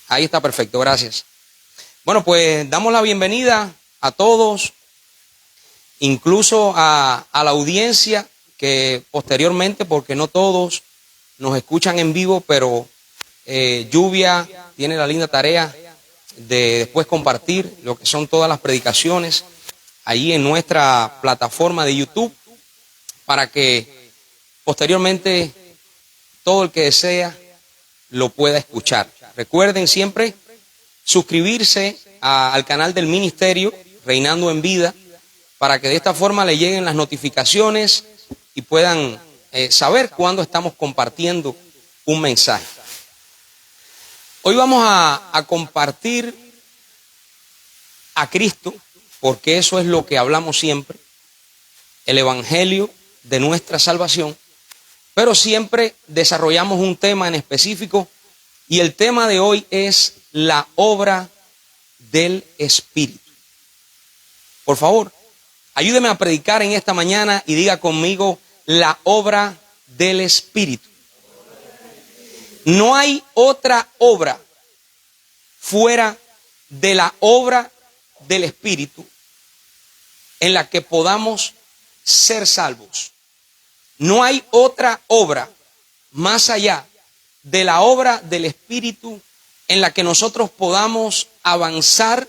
Ahí está perfecto, gracias. Bueno, pues damos la bienvenida a todos, incluso a la audiencia que posteriormente, porque no todos nos escuchan en vivo, pero Lluvia tiene la linda tarea de después compartir lo que son todas las predicaciones allí en nuestra plataforma de YouTube, para que posteriormente todo el que desea lo pueda escuchar. Recuerden siempre suscribirse al canal del ministerio Reinando en Vida, para que de esta forma le lleguen las notificaciones y puedan saber cuándo estamos compartiendo un mensaje. Hoy vamos a compartir a Cristo, porque eso es lo que hablamos siempre, el evangelio de nuestra salvación, pero siempre desarrollamos un tema en específico, y el tema de hoy es la obra del Espíritu. Por favor, ayúdeme a predicar en esta mañana y diga conmigo: la obra del Espíritu. No hay otra obra fuera de la obra del Espíritu en la que podamos ser salvos. No hay otra obra más allá de la obra del Espíritu en la que nosotros podamos avanzar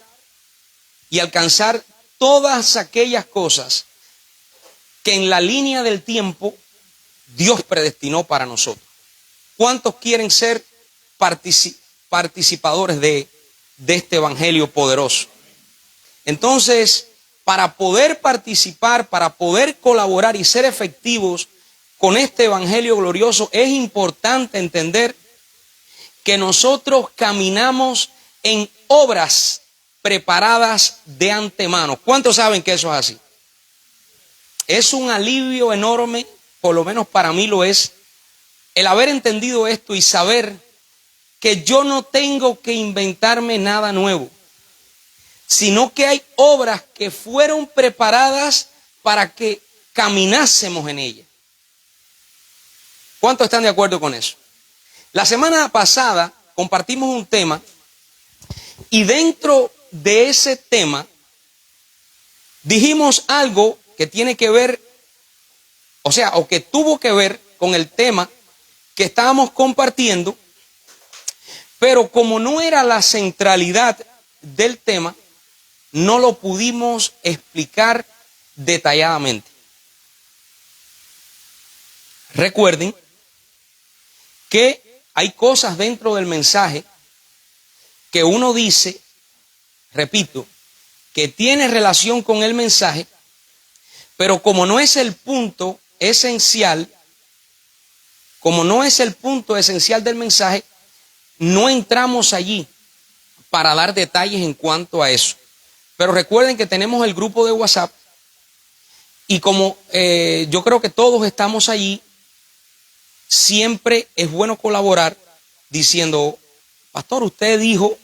y alcanzar todas aquellas cosas que en la línea del tiempo Dios predestinó para nosotros. ¿Cuántos quieren ser participadores de este evangelio poderoso? Entonces, para poder participar, para poder colaborar y ser efectivos con este evangelio glorioso, es importante entender que nosotros caminamos en obras preparadas de antemano. ¿Cuántos saben que eso es así? Es un alivio enorme, por lo menos para mí lo es, el haber entendido esto y saber que yo no tengo que inventarme nada nuevo, sino que hay obras que fueron preparadas para que caminásemos en ellas. ¿Cuántos están de acuerdo con eso? La semana pasada compartimos un tema, y dentro de ese tema dijimos algo que tiene que ver, o que tuvo que ver con el tema que estábamos compartiendo, pero como no era la centralidad del tema, no lo pudimos explicar detalladamente. Recuerden que hay cosas dentro del mensaje que uno dice, repito, que tiene relación con el mensaje, pero como no es el punto esencial, del mensaje, no entramos allí para dar detalles en cuanto a eso. Pero recuerden que tenemos el grupo de WhatsApp, y como yo creo que todos estamos allí, siempre es bueno colaborar diciendo: pastor, usted dijo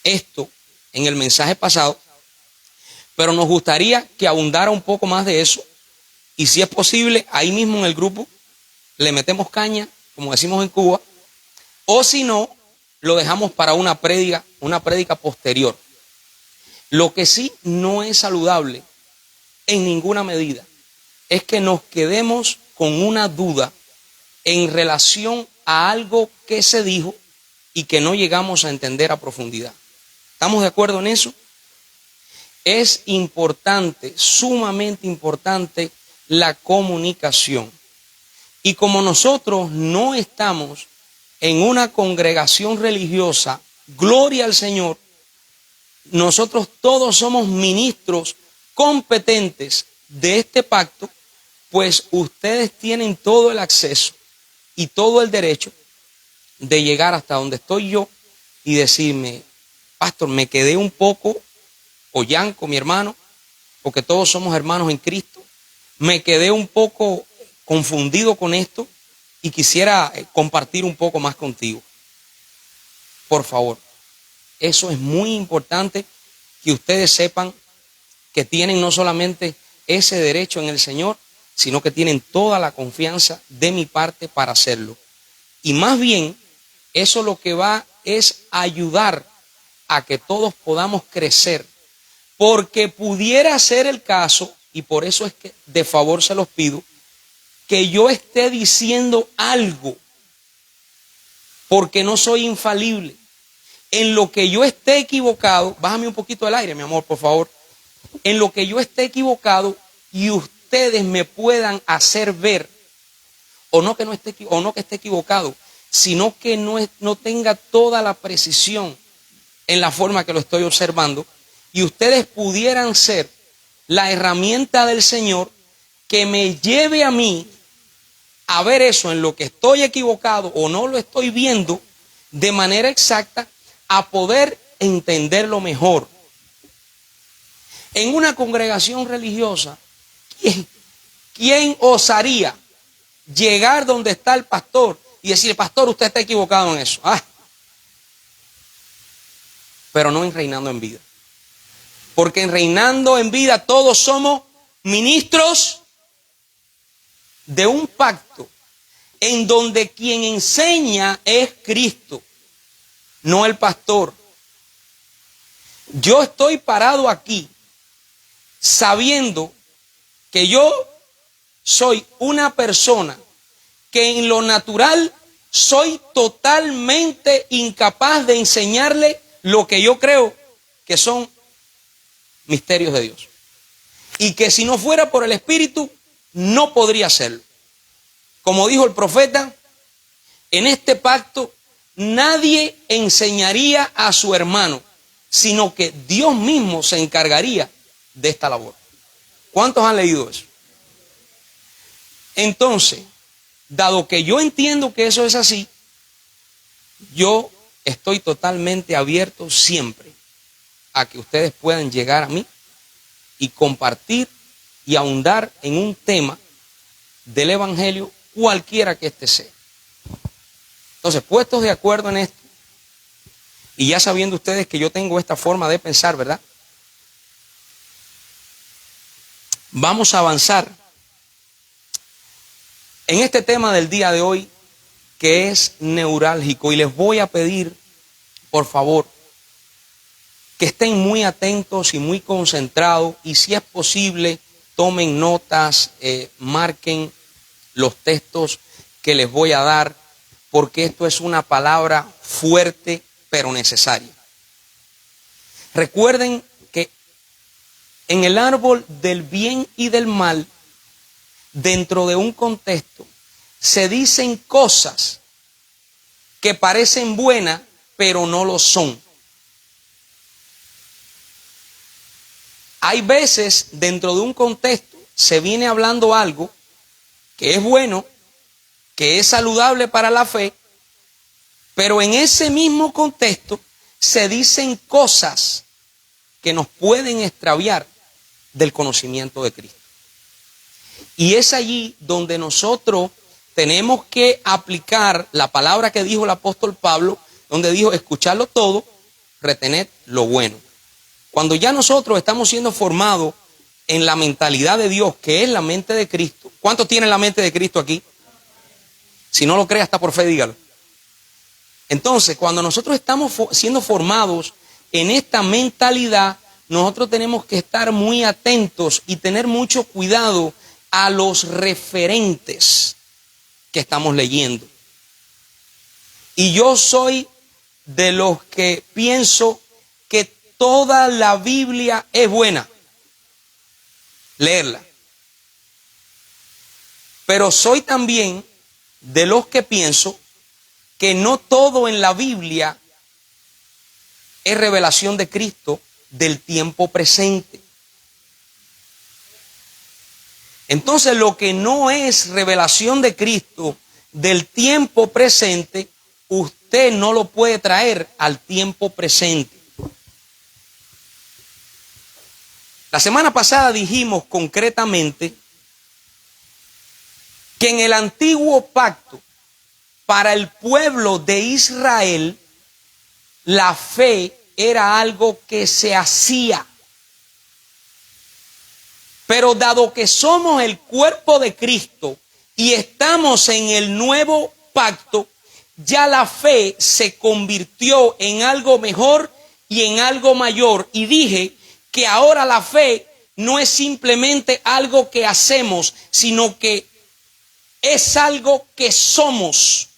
esto en el mensaje pasado, pero nos gustaría que abundara un poco más de eso, y si es posible, ahí mismo en el grupo le metemos caña, como decimos en Cuba, o si no, lo dejamos para una prédica posterior. Lo que sí no es saludable en ninguna medida es que nos quedemos con una duda en relación a algo que se dijo y que no llegamos a entender a profundidad. ¿Estamos de acuerdo en eso? Es importante, sumamente importante, la comunicación. Y como nosotros no estamos en una congregación religiosa, gloria al Señor, nosotros todos somos ministros competentes de este pacto, pues ustedes tienen todo el acceso y todo el derecho de llegar hasta donde estoy yo y decirme: pastor, me quedé un poco, o Yanko, mi hermano, porque todos somos hermanos en Cristo, me quedé un poco confundido con esto y quisiera compartir un poco más contigo. Por favor, eso es muy importante, que ustedes sepan que tienen no solamente ese derecho en el Señor, sino que tienen toda la confianza de mi parte para hacerlo. Y más bien, eso lo que va es ayudar a que todos podamos crecer, porque pudiera ser el caso, y por eso es que de favor se los pido, que yo esté diciendo algo, porque no soy infalible. En lo que yo esté equivocado, bájame un poquito el aire, mi amor, por favor. En lo que yo esté equivocado y ustedes me puedan hacer ver, o no que esté equivocado, sino que no tenga toda la precisión en la forma que lo estoy observando, y ustedes pudieran ser la herramienta del Señor que me lleve a mí a ver eso en lo que estoy equivocado o no lo estoy viendo de manera exacta, a poder entenderlo mejor. En una congregación religiosa, ¿quién osaría llegar donde está el pastor y decir, pastor, usted está equivocado en eso? Pero no en Reinando en Vida. Porque en Reinando en Vida todos somos ministros de un pacto en donde quien enseña es Cristo, no el pastor. Yo estoy parado aquí sabiendo que yo soy una persona que en lo natural soy totalmente incapaz de enseñarle lo que yo creo que son misterios de Dios. Y que si no fuera por el Espíritu, no podría hacerlo. Como dijo el profeta, en este pacto nadie enseñaría a su hermano, sino que Dios mismo se encargaría de esta labor. ¿Cuántos han leído eso? Entonces, dado que yo entiendo que eso es así, yo estoy totalmente abierto siempre a que ustedes puedan llegar a mí y compartir y ahondar en un tema del Evangelio, cualquiera que éste sea. Entonces, puestos de acuerdo en esto, y ya sabiendo ustedes que yo tengo esta forma de pensar, ¿verdad? Vamos a avanzar en este tema del día de hoy, que es neurálgico, y les voy a pedir, por favor, que estén muy atentos y muy concentrados, y si es posible, tomen notas, marquen los textos que les voy a dar, porque esto es una palabra fuerte pero necesaria. Recuerden que en el árbol del bien y del mal, dentro de un contexto, se dicen cosas que parecen buenas, pero no lo son. Hay veces, dentro de un contexto, se viene hablando algo que es bueno, que es saludable para la fe, pero en ese mismo contexto se dicen cosas que nos pueden extraviar del conocimiento de Cristo. Y es allí donde nosotros tenemos que aplicar la palabra que dijo el apóstol Pablo, donde dijo, escucharlo todo, retener lo bueno. Cuando ya nosotros estamos siendo formados en la mentalidad de Dios, que es la mente de Cristo. ¿Cuántos tienen la mente de Cristo aquí? Si no lo cree, hasta por fe, dígalo. Entonces, cuando nosotros estamos siendo formados en esta mentalidad, nosotros tenemos que estar muy atentos y tener mucho cuidado a los referentes que estamos leyendo. Y yo soy de los que pienso que toda la Biblia es buena, leerla. Pero soy también de los que pienso que no todo en la Biblia es revelación de Cristo del tiempo presente. Entonces, lo que no es revelación de Cristo del tiempo presente, usted no lo puede traer al tiempo presente. La semana pasada dijimos concretamente que en el antiguo pacto, para el pueblo de Israel, la fe era algo que se hacía. Pero dado que somos el cuerpo de Cristo y estamos en el nuevo pacto, ya la fe se convirtió en algo mejor y en algo mayor. Y dije que ahora la fe no es simplemente algo que hacemos, sino que es algo que somos.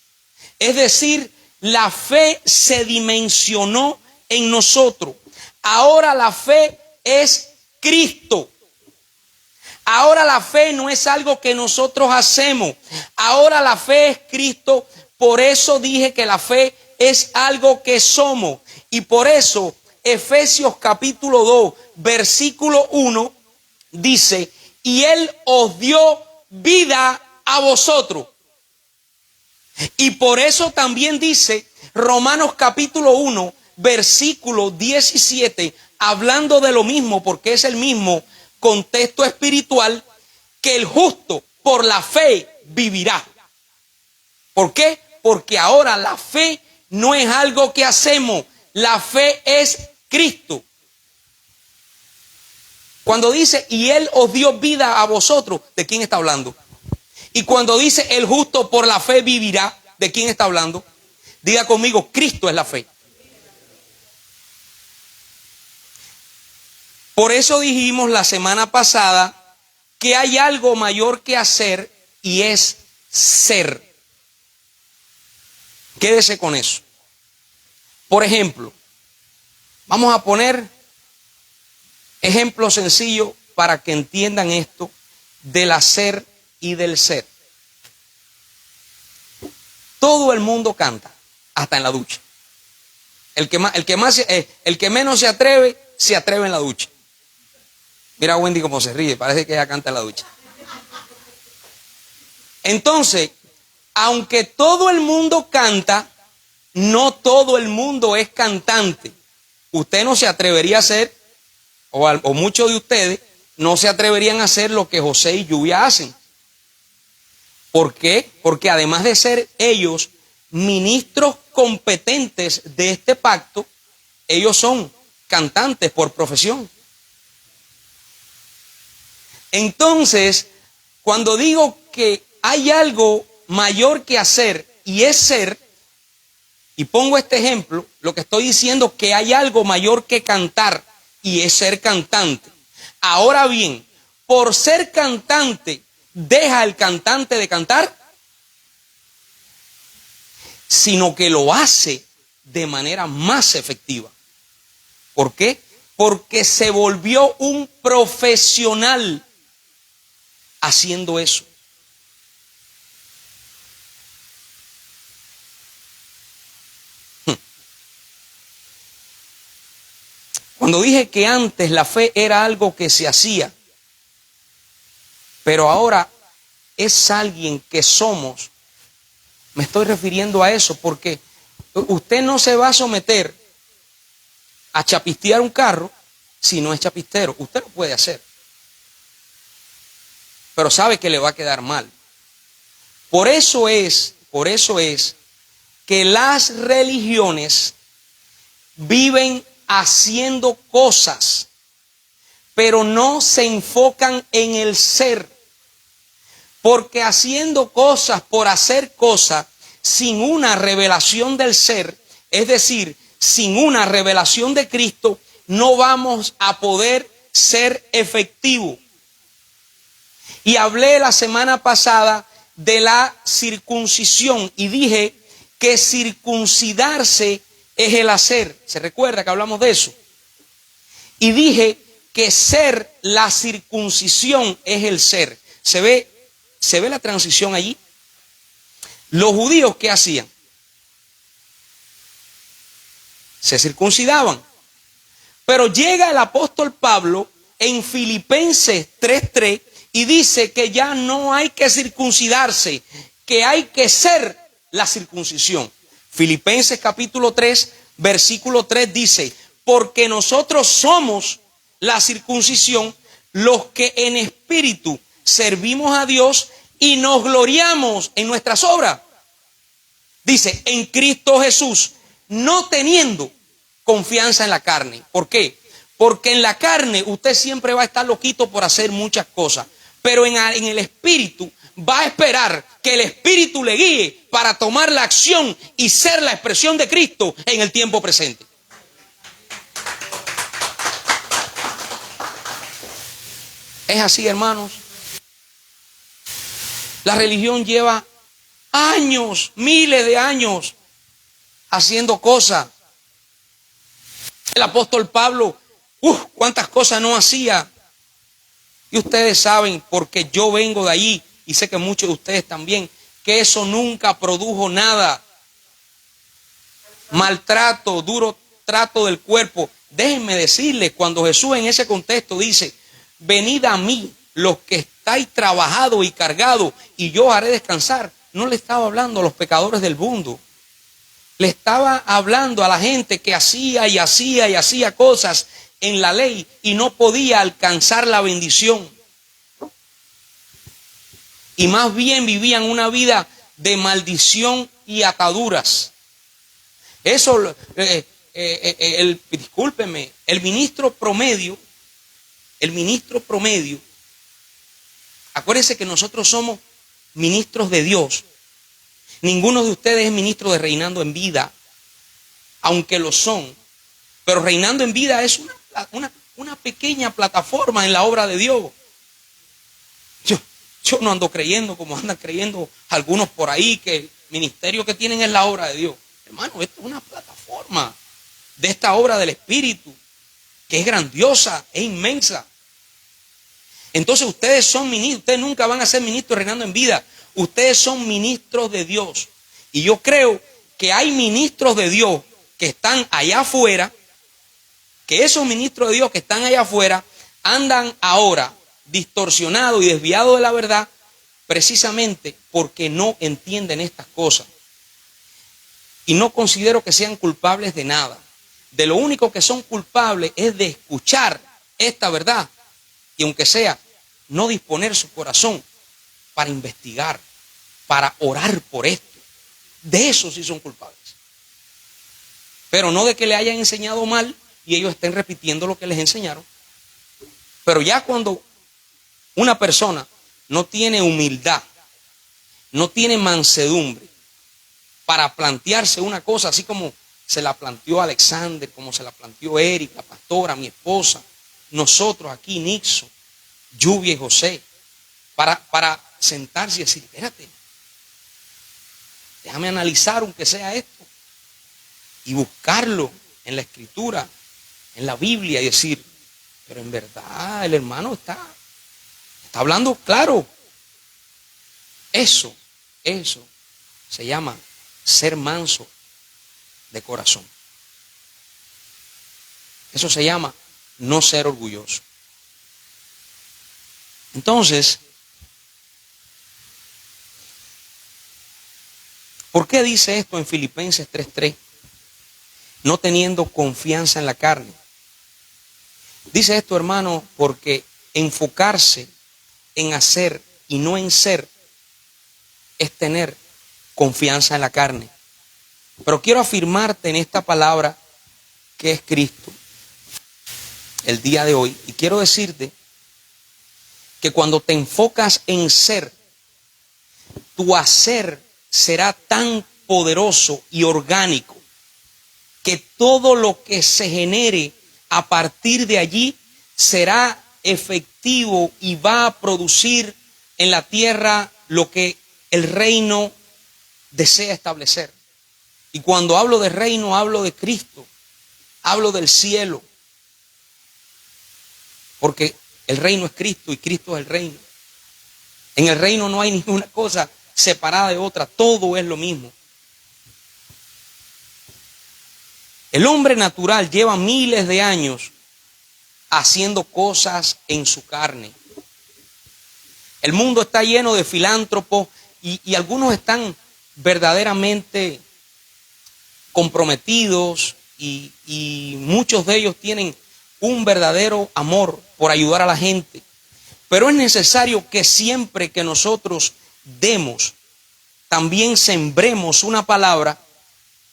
Es decir, la fe se dimensionó en nosotros. Ahora la fe es Cristo. Ahora la fe no es algo que nosotros hacemos. Ahora la fe es Cristo. Por eso dije que la fe es algo que somos. Y por eso Efesios capítulo 2, versículo 1 dice: y Él os dio vida a vosotros. Y por eso también dice Romanos capítulo 1, versículo 17, hablando de lo mismo, porque es el mismo contexto espiritual, que el justo por la fe vivirá. ¿Por qué? Porque ahora la fe no es algo que hacemos, la fe es Cristo. Cuando dice, y Él os dio vida a vosotros, ¿de quién está hablando? Y cuando dice, el justo por la fe vivirá, ¿de quién está hablando? Diga conmigo, Cristo es la fe. Por eso dijimos la semana pasada que hay algo mayor que hacer y es ser. Quédese con eso. Por ejemplo, vamos a poner ejemplos sencillos para que entiendan esto del hacer y del ser. Todo el mundo canta, hasta en la ducha. El que menos se atreve en la ducha. Mira a Wendy cómo se ríe, parece que ella canta en la ducha. Entonces, aunque todo el mundo canta, no todo el mundo es cantante. Usted no se atrevería a hacer, o muchos de ustedes no se atreverían a hacer lo que José y Lluvia hacen. ¿Por qué? Porque además de ser ellos ministros competentes de este pacto, ellos son cantantes por profesión. Entonces, cuando digo que hay algo mayor que hacer y es ser, y pongo este ejemplo, lo que estoy diciendo es que hay algo mayor que cantar y es ser cantante. Ahora bien, por ser cantante, ¿deja el cantante de cantar? Sino que lo hace de manera más efectiva. ¿Por qué? Porque se volvió un profesional haciendo eso. Cuando dije que antes la fe era algo que se hacía, pero ahora es alguien que somos, me estoy refiriendo a eso porque usted no se va a someter a chapistear un carro si no es chapistero. Usted lo puede hacer, pero sabe que le va a quedar mal. Por eso es que las religiones viven haciendo cosas, pero no se enfocan en el ser. Porque haciendo cosas por hacer cosas sin una revelación del ser, es decir, sin una revelación de Cristo, no vamos a poder ser efectivos. Y hablé la semana pasada de la circuncisión y dije que circuncidarse es el hacer. ¿Se recuerda que hablamos de eso? Y dije que ser la circuncisión es el ser. ¿Se ve la transición allí? Los judíos, ¿qué hacían? Se circuncidaban. Pero llega el apóstol Pablo en Filipenses 3:3 y dice que ya no hay que circuncidarse, que hay que ser la circuncisión. Filipenses capítulo 3, versículo 3 dice: porque nosotros somos la circuncisión, los que en espíritu servimos a Dios y nos gloriamos en nuestras obras. Dice, en Cristo Jesús, no teniendo confianza en la carne. ¿Por qué? Porque en la carne usted siempre va a estar loquito por hacer muchas cosas, pero en el espíritu va a esperar que el Espíritu le guíe para tomar la acción y ser la expresión de Cristo en el tiempo presente. Es así, hermanos. La religión lleva años, miles de años, haciendo cosas. El apóstol Pablo, cuántas cosas no hacía. Y ustedes saben, porque yo vengo de allí, y sé que muchos de ustedes también, que eso nunca produjo nada. Maltrato, duro trato del cuerpo. Déjenme decirles, cuando Jesús en ese contexto dice, venid a mí, los que estáis trabajados y cargados, y yo os haré descansar, no le estaba hablando a los pecadores del mundo. Le estaba hablando a la gente que hacía y hacía y hacía cosas en la ley y no podía alcanzar la bendición. Y más bien vivían una vida de maldición y ataduras. Eso, discúlpeme, el ministro promedio, acuérdense que nosotros somos ministros de Dios. Ninguno de ustedes es ministro de Reinando en Vida, aunque lo son. Pero Reinando en Vida es una pequeña plataforma en la obra de Dios. Yo no ando creyendo como andan creyendo algunos por ahí, que el ministerio que tienen es la obra de Dios. Hermano, esto es una plataforma de esta obra del Espíritu, que es grandiosa, es inmensa. Entonces ustedes son ministros, ustedes nunca van a ser ministros Reinando en Vida. Ustedes son ministros de Dios. Y yo creo que hay ministros de Dios que están allá afuera, que esos ministros de Dios que están allá afuera andan ahora distorsionados y desviados de la verdad, precisamente porque no entienden estas cosas. Y no considero que sean culpables de nada. De lo único que son culpables es de escuchar esta verdad y, aunque sea, no disponer su corazón para investigar, para orar por esto. De eso sí son culpables. Pero no de que le hayan enseñado mal y ellos estén repitiendo lo que les enseñaron. Pero ya cuando una persona no tiene humildad, no tiene mansedumbre para plantearse una cosa así como se la planteó Alexander, como se la planteó Erika, pastora, mi esposa, nosotros aquí, Nixon, Lluvia y José, para sentarse y decir, espérate, déjame analizar aunque sea esto y buscarlo en la Escritura, en la Biblia, y decir, pero en verdad el hermano está hablando claro. Eso se llama ser manso de corazón. Eso se llama no ser orgulloso. Entonces, ¿por qué dice esto en Filipenses 3:3? No teniendo confianza en la carne. Dice esto, hermano, porque enfocarse en hacer y no en ser es tener confianza en la carne. Pero quiero afirmarte en esta palabra que es Cristo el día de hoy, y quiero decirte que cuando te enfocas en ser, tu hacer será tan poderoso y orgánico que todo lo que se genere a partir de allí será efectivo y va a producir en la tierra lo que el reino desea establecer. Y cuando hablo de reino, hablo de Cristo, hablo del cielo, porque el reino es Cristo y Cristo es el reino. En el reino no hay ninguna cosa separada de otra, todo es lo mismo. El hombre natural lleva miles de años haciendo cosas en su carne. El mundo está lleno de filántropos y algunos están verdaderamente comprometidos y muchos de ellos tienen un verdadero amor por ayudar a la gente. Pero es necesario que siempre que nosotros demos, también sembremos una palabra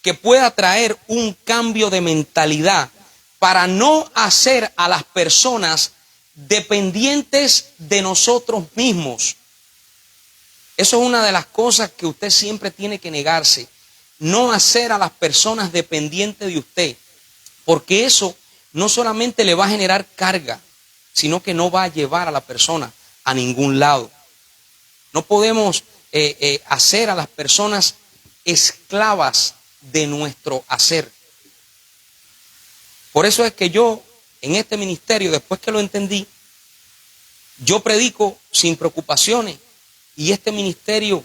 que pueda traer un cambio de mentalidad para no hacer a las personas dependientes de nosotros mismos. Eso es una de las cosas que usted siempre tiene que negarse. No hacer a las personas dependientes de usted, porque eso no solamente le va a generar carga, sino que no va a llevar a la persona a ningún lado. No podemos hacer a las personas esclavas de nuestro hacer. Por eso es que yo, en este ministerio, después que lo entendí, yo predico sin preocupaciones. Y este ministerio,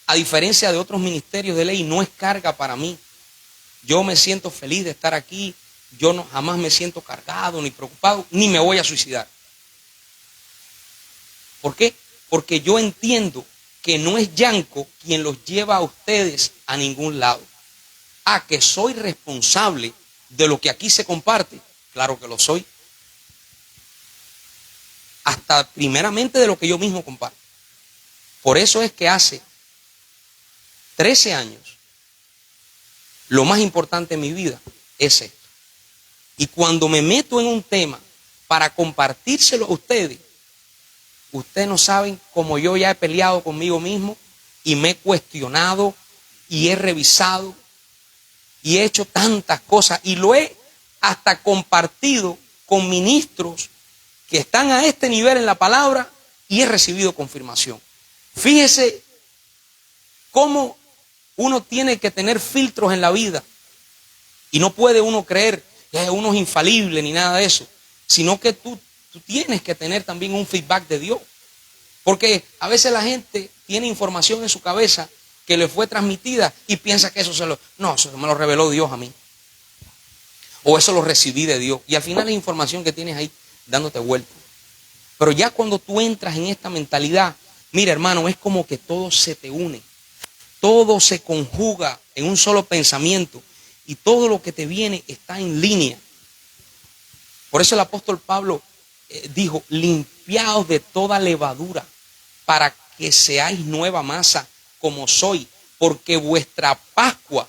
a diferencia de otros ministerios de ley, no es carga para mí. Yo me siento feliz de estar aquí. Yo no, jamás me siento cargado ni preocupado, ni me voy a suicidar. ¿Por qué? Porque yo entiendo que no es Yanko quien los lleva a ustedes a ningún lado. Que soy responsable de lo que aquí se comparte. Claro que lo soy. Hasta primeramente de lo que yo mismo comparto. Por eso es que hace 13 años, lo más importante en mi vida es esto. Y cuando me meto en un tema para compartírselo a ustedes no saben cómo yo ya he peleado conmigo mismo y me he cuestionado y he revisado y he hecho tantas cosas y lo he hasta compartido con ministros que están a este nivel en la palabra y he recibido confirmación. Fíjese cómo uno tiene que tener filtros en la vida y no puede uno creer que uno es infalible ni nada de eso, sino que tú tienes que tener también un feedback de Dios. Porque a veces la gente tiene información en su cabeza que le fue transmitida y piensa que eso eso me lo reveló Dios a mí. O eso lo recibí de Dios. Y al final es información que tienes ahí dándote vuelta. Pero ya cuando tú entras en esta mentalidad, mira hermano, es como que todo se te une. Todo se conjuga en un solo pensamiento. Y todo lo que te viene está en línea. Por eso el apóstol Pablo dijo, limpiaos de toda levadura, para que seáis nueva masa como soy, porque vuestra Pascua,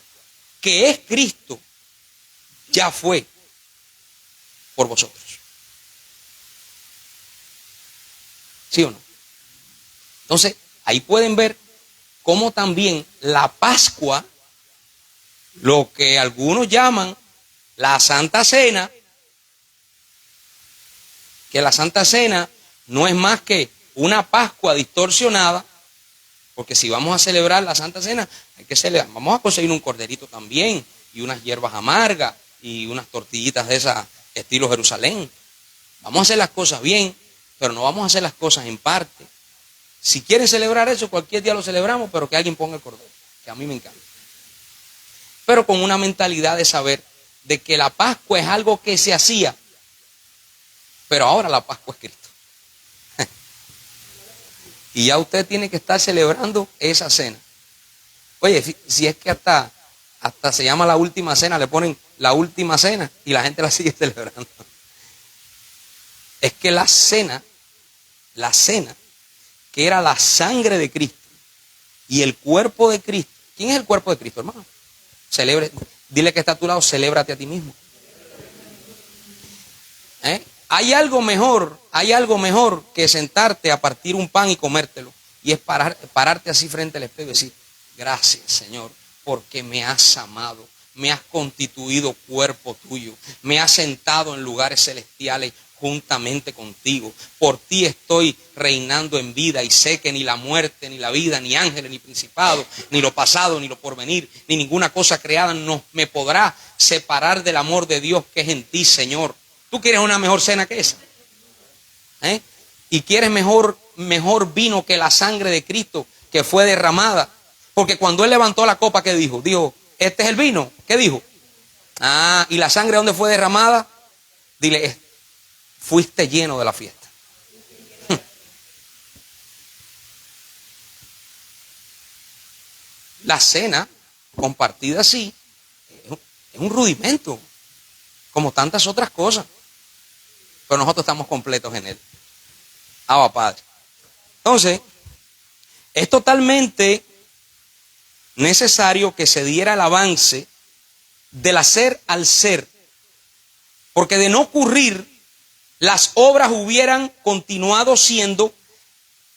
que es Cristo, ya fue por vosotros. ¿Sí o no? Entonces, ahí pueden ver cómo también la Pascua, lo que algunos llaman la Santa Cena, que la Santa Cena no es más que una Pascua distorsionada, porque si vamos a celebrar la Santa Cena, hay que celebrar, vamos a conseguir un corderito también, y unas hierbas amargas, y unas tortillitas de esas estilo Jerusalén. Vamos a hacer las cosas bien, pero no vamos a hacer las cosas en parte. Si quieren celebrar eso, cualquier día lo celebramos, pero que alguien ponga el cordero, que a mí me encanta. Pero con una mentalidad de saber de que la Pascua es algo que se hacía, pero ahora la Pascua es Cristo. Y ya usted tiene que estar celebrando esa cena. Oye, si es que hasta se llama la última cena, le ponen la última cena y la gente la sigue celebrando. Es que la cena, que era la sangre de Cristo y el cuerpo de Cristo. ¿Quién es el cuerpo de Cristo, hermano? Dile que está a tu lado, celébrate a ti mismo. Hay algo mejor que sentarte a partir un pan y comértelo. Y es pararte así frente al espejo y decir, gracias Señor, porque me has amado, me has constituido cuerpo tuyo, me has sentado en lugares celestiales juntamente contigo. Por ti estoy reinando en vida y sé que ni la muerte, ni la vida, ni ángeles, ni principados, ni lo pasado, ni lo porvenir, ni ninguna cosa creada me podrá separar del amor de Dios que es en ti, Señor. ¿Tú quieres una mejor cena que esa? ¿Y quieres mejor vino que la sangre de Cristo que fue derramada? Porque cuando Él levantó la copa, ¿qué dijo? Dijo, este es el vino. ¿Qué dijo? ¿Y la sangre dónde fue derramada? Dile, fuiste lleno de la fiesta. La cena compartida así es un rudimento, como tantas otras cosas. Pero nosotros estamos completos en Él. Abba Padre. Entonces, es totalmente necesario que se diera el avance del hacer al ser. Porque de no ocurrir, las obras hubieran continuado siendo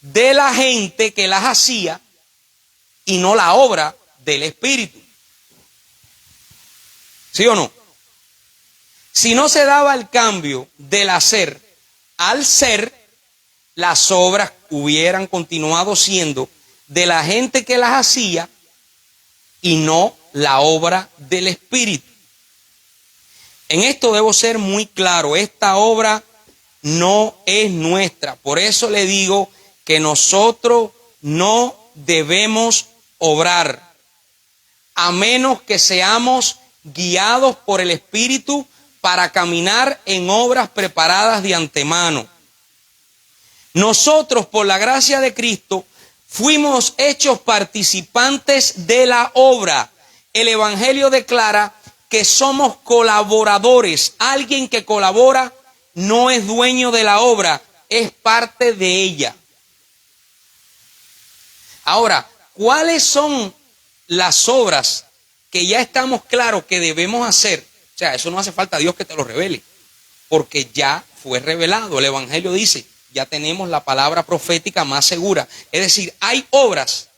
de la gente que las hacía y no la obra del Espíritu. ¿Sí o no? Si no se daba el cambio del hacer al ser, las obras hubieran continuado siendo de la gente que las hacía y no la obra del Espíritu. En esto debo ser muy claro, esta obra no es nuestra. Por eso le digo que nosotros no debemos obrar, a menos que seamos guiados por el Espíritu para caminar en obras preparadas de antemano. Nosotros, por la gracia de Cristo, fuimos hechos participantes de la obra. El Evangelio declara que somos colaboradores. Alguien que colabora no es dueño de la obra, es parte de ella. Ahora, ¿cuáles son las obras que ya estamos claros que debemos hacer? O sea, eso no hace falta a Dios que te lo revele, porque ya fue revelado. El Evangelio dice, ya tenemos la palabra profética más segura. Es decir, hay obras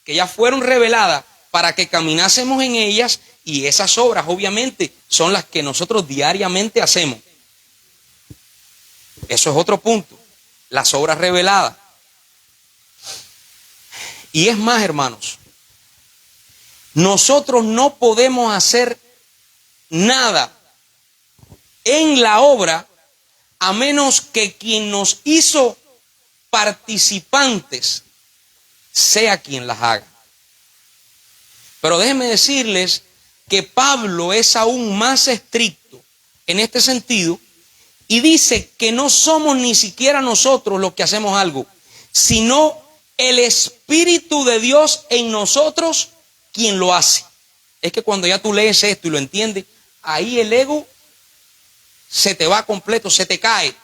que ya fueron reveladas para que caminásemos en ellas, y esas obras obviamente son las que nosotros diariamente hacemos. Eso es otro punto, las obras reveladas. Y es más, hermanos, nosotros no podemos hacer nada en la obra a menos que quien nos hizo participantes sea quien las haga. Pero déjenme decirles que Pablo es aún más estricto en este sentido y dice que no somos ni siquiera nosotros los que hacemos algo, sino el Espíritu de Dios en nosotros quien lo hace. Es que cuando ya tú lees esto y lo entiendes, ahí el ego se te va completo, se te cae.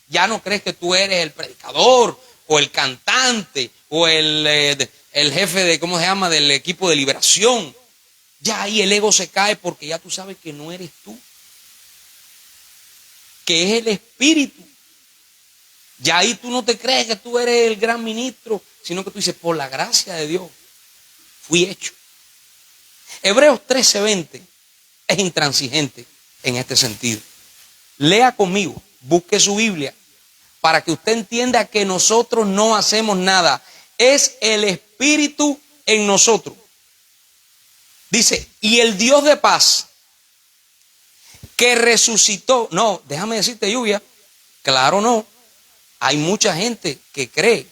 Ya no crees que tú eres el predicador o el cantante o el jefe de, ¿cómo se llama?, del equipo de liberación. Ya ahí el ego se cae porque ya tú sabes que no eres tú, que es el Espíritu. Ya ahí tú no te crees que tú eres el gran ministro, sino que tú dices, por la gracia de Dios, fui hecho. Hebreos 13:20 es intransigente en este sentido. Lea conmigo, busque su Biblia, para que usted entienda que nosotros no hacemos nada. Es el Espíritu en nosotros. Dice, y el Dios de paz, que resucitó. No, déjame decirte, Lluvia, claro no. Hay mucha gente que cree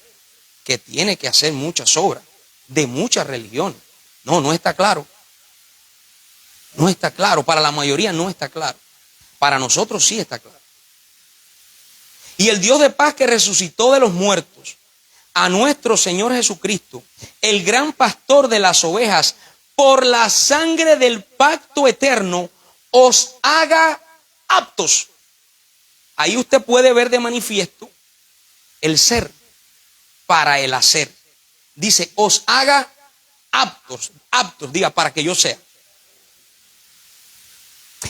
que tiene que hacer muchas obras de muchas religiones. No, no está claro. No está claro. Para la mayoría no está claro. Para nosotros sí está claro. Y el Dios de paz que resucitó de los muertos a nuestro Señor Jesucristo, el gran pastor de las ovejas, por la sangre del pacto eterno, os haga aptos. Ahí usted puede ver de manifiesto el ser para el hacer. Dice, os haga aptos, diga, para que yo sea.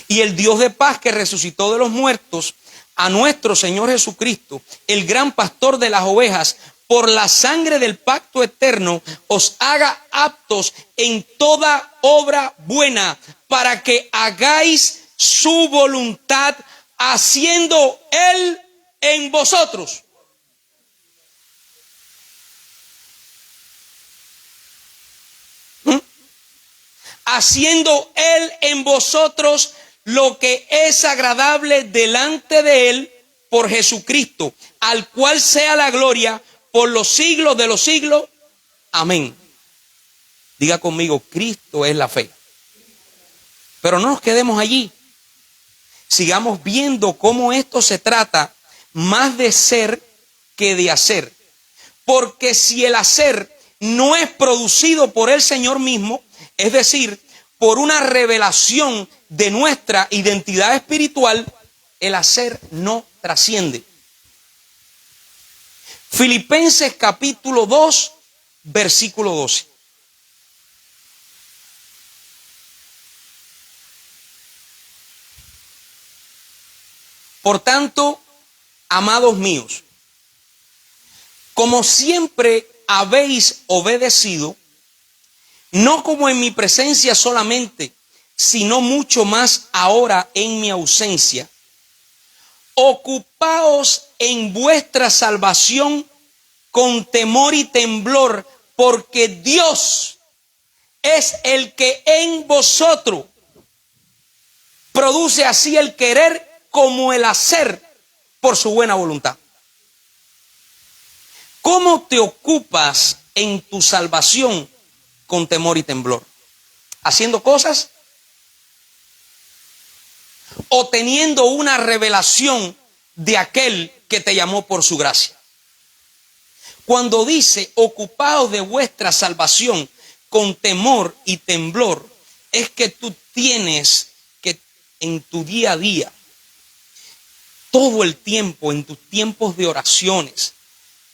Y el Dios de paz que resucitó de los muertos a nuestro Señor Jesucristo, el gran pastor de las ovejas, por la sangre del pacto eterno, os haga aptos en toda obra buena, para que hagáis su voluntad, haciendo Él en vosotros. Haciendo Él en vosotros lo que es agradable delante de Él por Jesucristo, al cual sea la gloria por los siglos de los siglos. Amén. Diga conmigo, Cristo es la fe. Pero no nos quedemos allí. Sigamos viendo cómo esto se trata más de ser que de hacer. Porque si el hacer no es producido por el Señor mismo, es decir, por una revelación de nuestra identidad espiritual, el hacer no trasciende. Filipenses capítulo 2, versículo 12. Por tanto, amados míos, como siempre habéis obedecido, no como en mi presencia solamente, sino mucho más ahora en mi ausencia, ocupaos en vuestra salvación con temor y temblor, porque Dios es el que en vosotros produce así el querer como el hacer por su buena voluntad. ¿Cómo te ocupas en tu salvación con temor y temblor? ¿Haciendo cosas? ¿O teniendo una revelación de aquel que te llamó por su gracia? Cuando dice ocupaos de vuestra salvación con temor y temblor, es que tú tienes que en tu día a día, todo el tiempo, en tus tiempos de oraciones,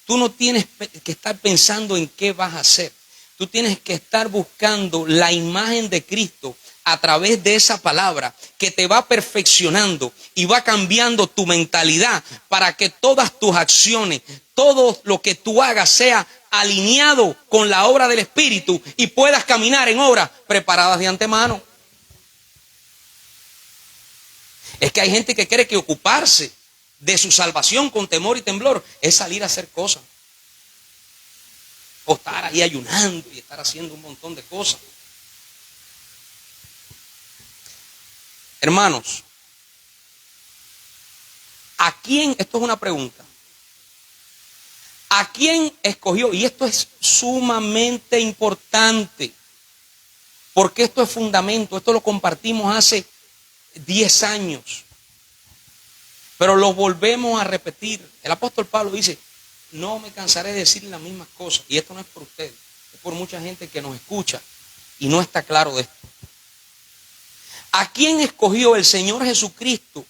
tú no tienes que estar pensando en qué vas a hacer. Tú tienes que estar buscando la imagen de Cristo a través de esa palabra que te va perfeccionando y va cambiando tu mentalidad para que todas tus acciones, todo lo que tú hagas sea alineado con la obra del Espíritu y puedas caminar en obras preparadas de antemano. Es que hay gente que cree que ocuparse de su salvación con temor y temblor es salir a hacer cosas. O estar ahí ayunando y estar haciendo un montón de cosas. Hermanos, ¿a quién? Esto es una pregunta. ¿A quién escogió? Y esto es sumamente importante, porque esto es fundamento. Esto lo compartimos hace 10 años, pero lo volvemos a repetir. El apóstol Pablo dice, no me cansaré de decir las mismas cosas. Y esto no es por ustedes, es por mucha gente que nos escucha y no está claro de esto. ¿A quién escogió el Señor Jesucristo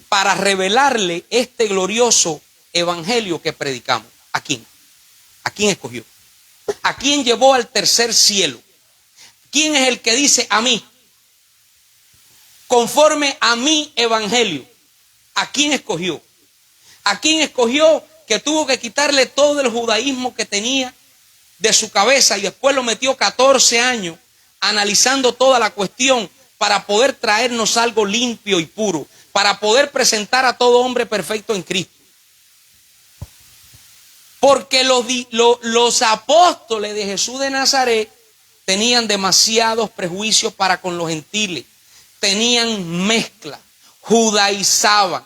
para revelarle este glorioso evangelio que predicamos? ¿A quién? ¿A quién escogió? ¿A quién llevó al tercer cielo? ¿Quién es el que dice a mí? Conforme a mi evangelio. ¿A quién escogió? ¿A quién escogió que tuvo que quitarle todo el judaísmo que tenía de su cabeza y después lo metió 14 años analizando toda la cuestión para poder traernos algo limpio y puro, para poder presentar a todo hombre perfecto en Cristo? Porque los apóstoles de Jesús de Nazaret tenían demasiados prejuicios para con los gentiles, tenían mezcla, judaizaban.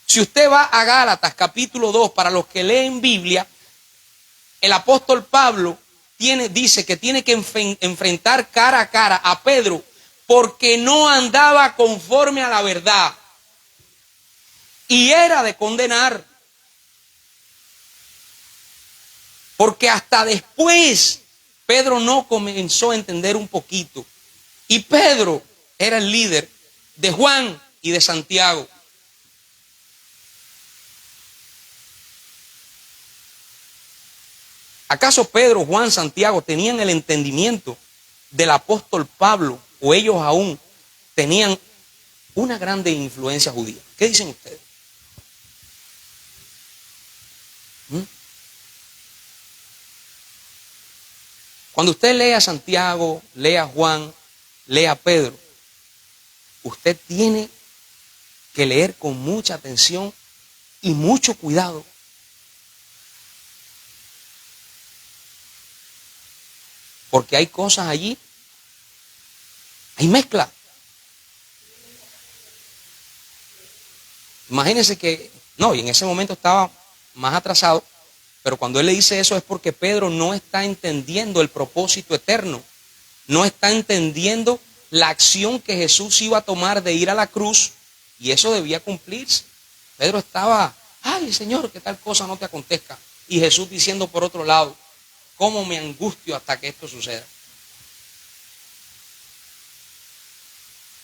Si usted va a Gálatas capítulo 2, para los que leen Biblia, el apóstol Pablo dice que tiene que enfrentar cara a cara a Pedro porque no andaba conforme a la verdad y era de condenar. Porque hasta después Pedro no comenzó a entender un poquito. Y Pedro era el líder de Juan y de Santiago. ¿Acaso Pedro, Juan, Santiago tenían el entendimiento del apóstol Pablo, o ellos aún tenían una grande influencia judía? ¿Qué dicen ustedes? Cuando usted lee a Santiago, lee a Juan, lee a Pedro, usted tiene que leer con mucha atención y mucho cuidado. Porque hay cosas allí, hay mezcla. Imagínense que, no, y en ese momento estaba más atrasado, pero cuando él le dice eso es porque Pedro no está entendiendo el propósito eterno, no está entendiendo la acción que Jesús iba a tomar de ir a la cruz, y eso debía cumplirse. Pedro estaba, ay Señor, que tal cosa no te acontezca, y Jesús diciendo por otro lado, ¿cómo me angustio hasta que esto suceda?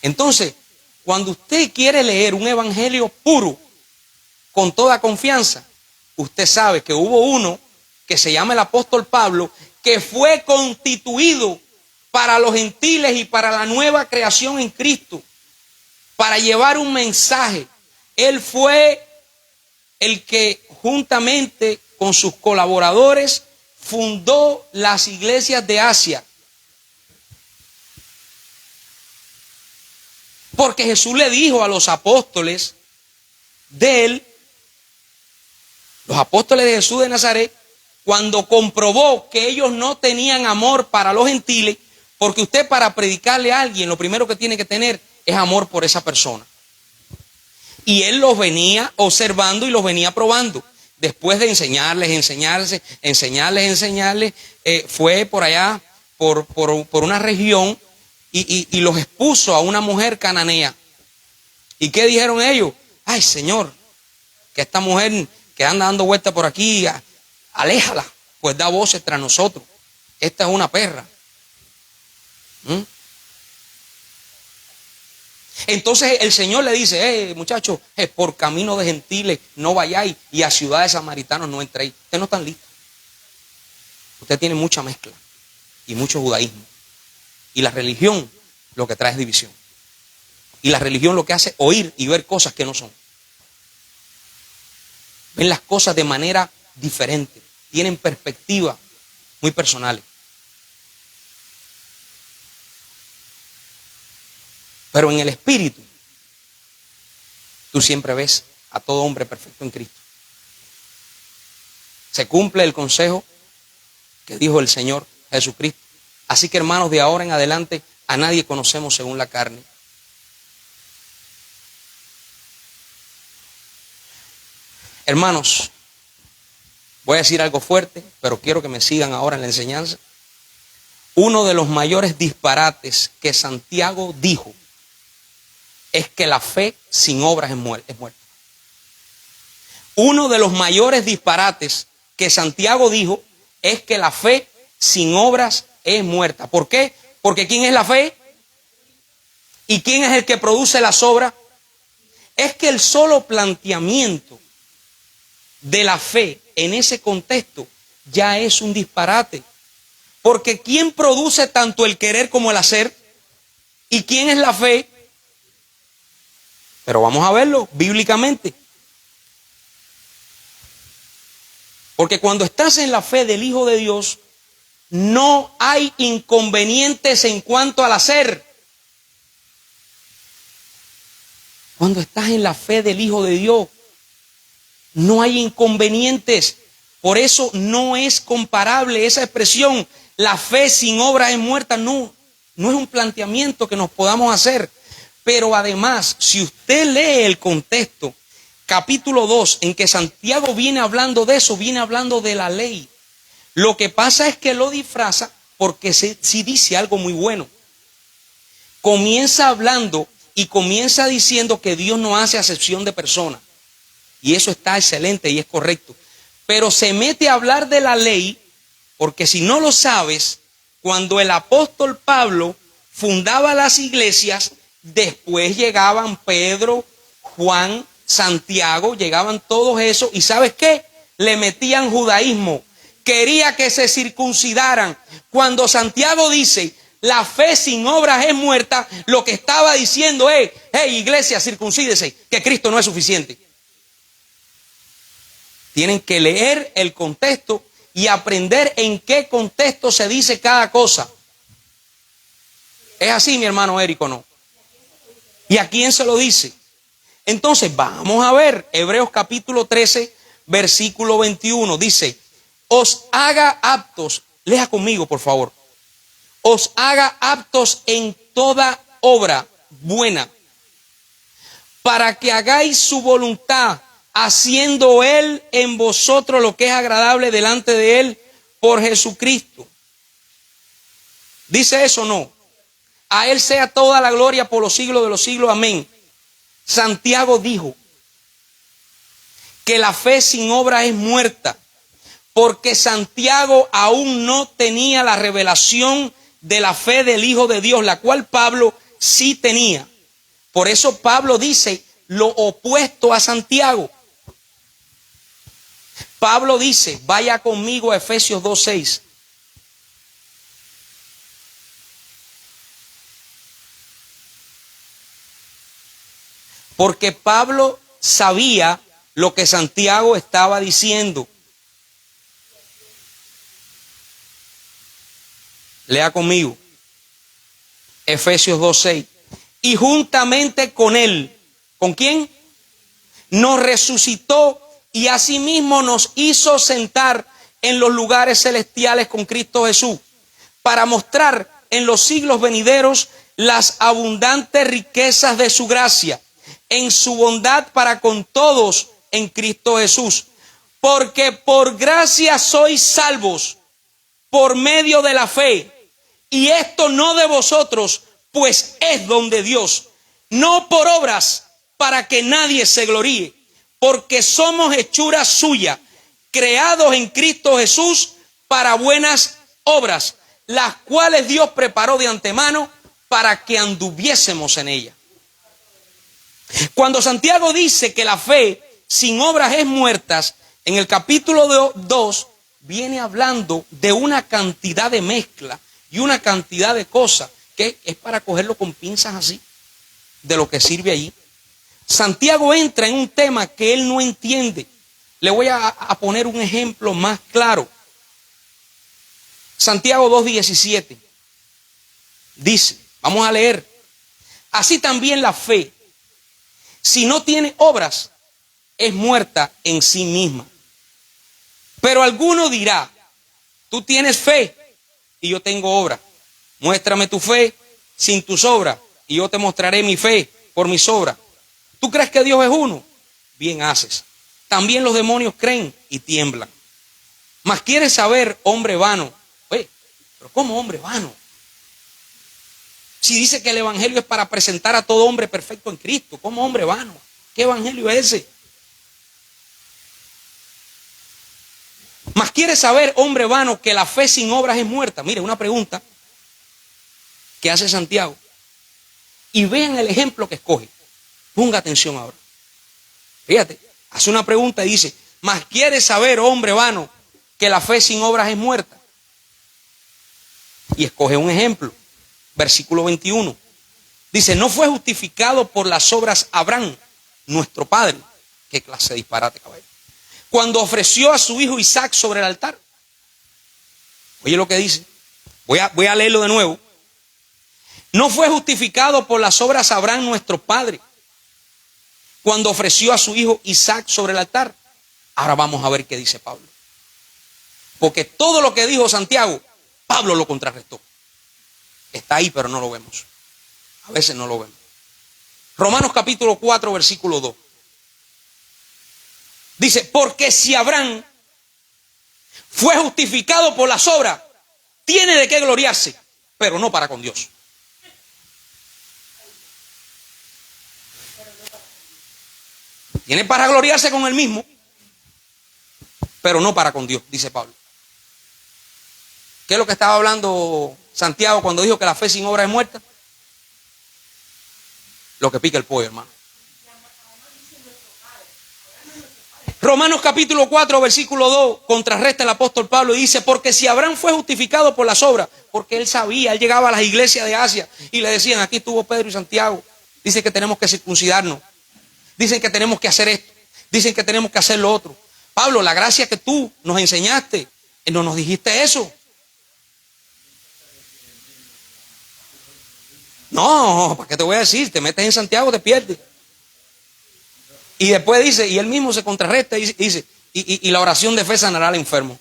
Entonces, cuando usted quiere leer un evangelio puro, con toda confianza, usted sabe que hubo uno que se llama el apóstol Pablo, que fue constituido para los gentiles y para la nueva creación en Cristo, para llevar un mensaje. Él fue el que juntamente con sus colaboradores, fundó las iglesias de Asia. Porque Jesús le dijo a los apóstoles de él, los apóstoles de Jesús de Nazaret, cuando comprobó que ellos no tenían amor para los gentiles, porque usted para predicarle a alguien, lo primero que tiene que tener es amor por esa persona. Y él los venía observando y los venía probando. Después de enseñarles, fue por allá, por una región y los expuso a una mujer cananea. ¿Y qué dijeron ellos? Ay, Señor, que esta mujer que anda dando vueltas por aquí, aléjala, pues da voces tras nosotros. Esta es una perra. Entonces el Señor le dice, muchachos, por camino de gentiles no vayáis y a ciudades samaritanos no entréis. Ustedes no están listos. Usted tiene mucha mezcla y mucho judaísmo. Y la religión lo que trae es división. Y la religión lo que hace es oír y ver cosas que no son. Ven las cosas de manera diferente. Tienen perspectivas muy personales. Pero en el espíritu, tú siempre ves a todo hombre perfecto en Cristo. Se cumple el consejo que dijo el Señor Jesucristo. Así que, hermanos, de ahora en adelante a nadie conocemos según la carne. Hermanos, voy a decir algo fuerte, pero quiero que me sigan ahora en la enseñanza. Uno de los mayores disparates que Santiago dijo es que la fe sin obras es muerta. Uno de los mayores disparates que Santiago dijo es que la fe sin obras es muerta. ¿Por qué? Porque ¿quién es la fe? ¿Y quién es el que produce las obras? Es que el solo planteamiento de la fe en ese contexto ya es un disparate. Porque ¿quién produce tanto el querer como el hacer? ¿Y quién es la fe? Pero vamos a verlo bíblicamente. Porque cuando estás en la fe del Hijo de Dios, no hay inconvenientes en cuanto al hacer. Cuando estás en la fe del Hijo de Dios, no hay inconvenientes. Por eso no es comparable esa expresión. La fe sin obra es muerta. No es un planteamiento que nos podamos hacer. Pero además, si usted lee el contexto, capítulo 2, en que Santiago viene hablando de eso, viene hablando de la ley. Lo que pasa es que lo disfraza porque sí dice algo muy bueno. Comienza hablando y comienza diciendo que Dios no hace acepción de personas. Y eso está excelente y es correcto. Pero se mete a hablar de la ley porque si no lo sabes, cuando el apóstol Pablo fundaba las iglesias, después llegaban Pedro, Juan, Santiago, llegaban todos esos y ¿sabes qué? Le metían judaísmo. Quería que se circuncidaran. Cuando Santiago dice, la fe sin obras es muerta, lo que estaba diciendo es, hey iglesia, circuncídese, que Cristo no es suficiente. Tienen que leer el contexto y aprender en qué contexto se dice cada cosa. ¿Es así, mi hermano Eric, o no? ¿Y a quién se lo dice? Entonces, vamos a ver, Hebreos capítulo 13, versículo 21, dice, os haga aptos, lea conmigo por favor, os haga aptos en toda obra buena, para que hagáis su voluntad, haciendo Él en vosotros lo que es agradable delante de Él por Jesucristo. ¿Dice eso o no? A Él sea toda la gloria por los siglos de los siglos. Amén. Santiago dijo que la fe sin obra es muerta, porque Santiago aún no tenía la revelación de la fe del Hijo de Dios, la cual Pablo sí tenía. Por eso Pablo dice lo opuesto a Santiago. Pablo dice, vaya conmigo a Efesios 2:6. Porque Pablo sabía lo que Santiago estaba diciendo. Lea conmigo. Efesios 2:6. Y juntamente con él, ¿con quién? Nos resucitó y asimismo nos hizo sentar en los lugares celestiales con Cristo Jesús, para mostrar en los siglos venideros las abundantes riquezas de su gracia, en su bondad para con todos en Cristo Jesús. Porque por gracia sois salvos por medio de la fe, y esto no de vosotros, pues es don de Dios, no por obras, para que nadie se gloríe, porque somos hechura suya, creados en Cristo Jesús para buenas obras, las cuales Dios preparó de antemano para que anduviésemos en ellas. Cuando Santiago dice que la fe sin obras es muerta, en el capítulo 2 viene hablando de una cantidad de mezcla y una cantidad de cosas que es para cogerlo con pinzas así, de lo que sirve allí. Santiago entra en un tema que él no entiende. Le voy a poner un ejemplo más claro. Santiago 2:17 dice, vamos a leer, así también la fe, si no tiene obras, es muerta en sí misma. Pero alguno dirá, tú tienes fe y yo tengo obra. Muéstrame tu fe sin tus obras y yo te mostraré mi fe por mis obras. ¿Tú crees que Dios es uno? Bien haces. También los demonios creen y tiemblan. Mas quieres saber, hombre vano. Oye, pero ¿cómo hombre vano? Si dice que el evangelio es para presentar a todo hombre perfecto en Cristo, ¿cómo hombre vano? ¿Qué evangelio es ese? Mas quieres saber, hombre vano, que la fe sin obras es muerta. Mire, una pregunta que hace Santiago. Y vean el ejemplo que escoge. Ponga atención ahora. Fíjate, hace una pregunta y dice, mas quieres saber, hombre vano, que la fe sin obras es muerta. Y escoge un ejemplo. Versículo 21. Dice, no fue justificado por las obras Abraham, nuestro padre. Qué clase de disparate, caballero. Cuando ofreció a su hijo Isaac sobre el altar. Oye lo que dice. Voy a leerlo de nuevo. No fue justificado por las obras Abraham, nuestro padre, cuando ofreció a su hijo Isaac sobre el altar. Ahora vamos a ver qué dice Pablo. Porque todo lo que dijo Santiago, Pablo lo contrarrestó. Está ahí, pero no lo vemos. A veces no lo vemos. Romanos capítulo 4, versículo 2. Dice, porque si Abraham fue justificado por las obras, tiene de qué gloriarse, pero no para con Dios. Tiene para gloriarse con él mismo, pero no para con Dios, dice Pablo. ¿Qué es lo que estaba hablando Santiago cuando dijo que la fe sin obra es muerta? Lo que pica el pollo, hermano. Romanos capítulo 4, versículo 2, contrarresta el apóstol Pablo y dice, porque si Abraham fue justificado por las obras, porque él sabía, él llegaba a las iglesias de Asia y le decían, aquí estuvo Pedro y Santiago, dicen que tenemos que circuncidarnos, dicen que tenemos que hacer esto, dicen que tenemos que hacer lo otro. Pablo, la gracia que tú nos enseñaste, no nos dijiste eso. No, ¿para qué te voy a decir? Te metes en Santiago, te pierdes. Y después dice, y él mismo se contrarresta y dice, y la oración de fe sanará al enfermo.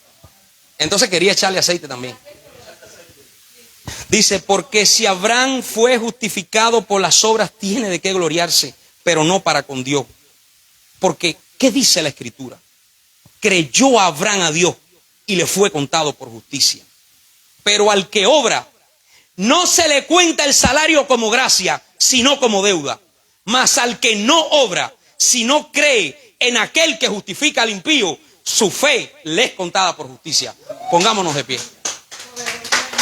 Entonces quería echarle aceite también. Dice, porque si Abraham fue justificado por las obras, tiene de qué gloriarse, pero no para con Dios. Porque, ¿qué dice la Escritura? Creyó Abraham a Dios y le fue contado por justicia. Pero al que obra, no se le cuenta el salario como gracia, sino como deuda. Mas al que no obra, si no cree en aquel que justifica al impío, su fe le es contada por justicia. Pongámonos de pie.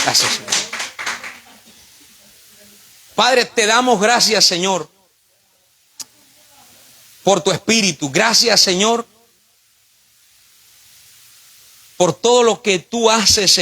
Gracias, Señor. Padre, te damos gracias, Señor, por tu espíritu. Gracias, Señor, por todo lo que tú haces, Señor.